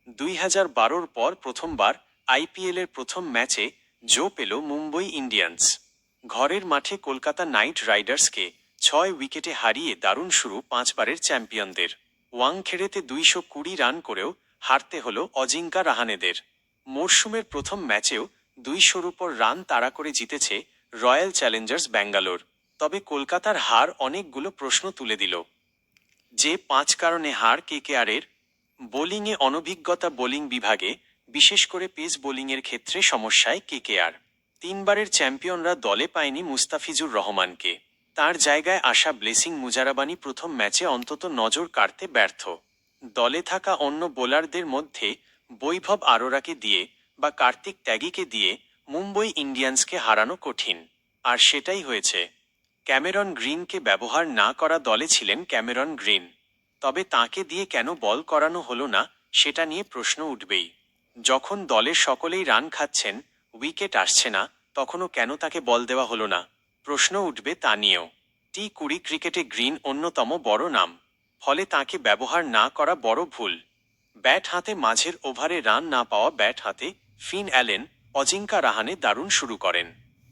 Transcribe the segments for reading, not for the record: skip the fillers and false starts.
2012-র পর প্রথমবার আইপিএলের প্রথম ম্যাচে জো পেল মুম্বই ইন্ডিয়ান্স। ঘরের মাঠে কলকাতা নাইট রাইডার্সকে 6 উইকেটে হারিয়ে দারুণ শুরু 5বারের চ্যাম্পিয়নদের। ওয়াংখেড়েতে 220 রান করেও হারতে হল অজিঙ্কা রাহানেদের। মরশুমের প্রথম ম্যাচেও 200-র উপর রান তাড়া করে জিতেছে রয়্যাল চ্যালেঞ্জার্স ব্যাঙ্গালোর। তবে কলকাতার হার অনেকগুলো প্রশ্ন তুলে দিল। যে 5 কারণে হার কেকেআরের: বোলিংয়ে অনভিজ্ঞতা, বোলিং বিভাগে বিশেষ করে পেস বোলিংয়ের ক্ষেত্রে সমস্যায় কেকেআর। 3বারের চ্যাম্পিয়নরা দলে পায়নি মুস্তাফিজুর রহমানকে। তার জায়গায় আসা ব্লেসিং মুজারাবানি প্রথম ম্যাচে অন্তত নজর কাড়তে ব্যর্থ। দলে থাকা অন্য বোলারদের মধ্যে বৈভব আরোরাকে দিয়ে বা কার্তিক ত্যাগীকে দিয়ে মুম্বই ইন্ডিয়ান্সকে হারানো কঠিন, আর সেটাই হয়েছে। ক্যামেরন গ্রিনকে ব্যবহার না করা দলে ছিলেন ক্যামেরন গ্রিন, তবে তাঁকে দিয়ে কেন বল করানো হলো না সেটা নিয়ে প্রশ্ন উঠবেই। যখন দলের সকলেই রান খাচ্ছেন, উইকেট আসছে না, তখনও কেন তাকে বল দেওয়া হলো না, প্রশ্ন উঠবে তা নিয়েও। টি20 ক্রিকেটে গ্রিন অন্যতম বড় নাম, ফলে তাঁকে ব্যবহার না করা বড় ভুল। ব্যাট হাতে মাঝের ওভারে রান না পাওয়া ব্যাট হাতে ফিন অ্যালেন, অজিঙ্কা রাহানে দারুণ শুরু করেন।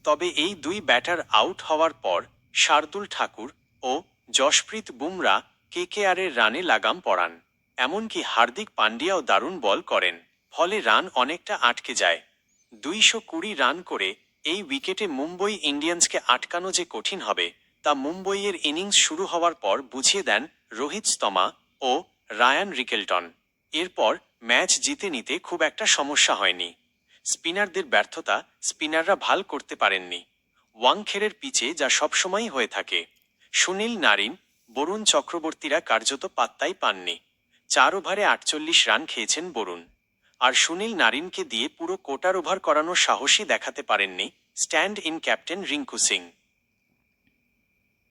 তবে এই দুই ব্যাটার আউট হওয়ার পর শার্দুল ঠাকুর ও জশপ্রীত বুমরা কেকেআরের রানে লাগাম পড়ান। এমনকি হার্দিক পান্ডিয়াও দারুণ বল করেন, ফলে রান অনেকটা আটকে যায়। 220 রান করে এই উইকেটে মুম্বই ইন্ডিয়ান্সকে আটকানো যে কঠিন হবে তা মুম্বইয়ের ইনিংস শুরু হওয়ার পর বুঝিয়ে দেন রোহিত শর্মা ও রায়ান রিকেলটন। এরপর ম্যাচ জিতে নিতে খুব একটা সমস্যা হয়নি। স্পিনারদের ব্যর্থতা স্পিনাররা ভাল করতে পারেননি। ওয়াংখেড়ের পিচে যা সবসময়ই হয়ে থাকে। সুনীল নারিন, বরুণ চক্রবর্তীরা কার্যত পাত্তাই পাননি। 4 ওভারে 48 রান খেয়েছেন বরুণ। আর সুনীল নারিনকে দিয়ে পুরো কোটার ওভার করানোর সাহসই দেখাতে পারেননি stand in captain Rinku Singh.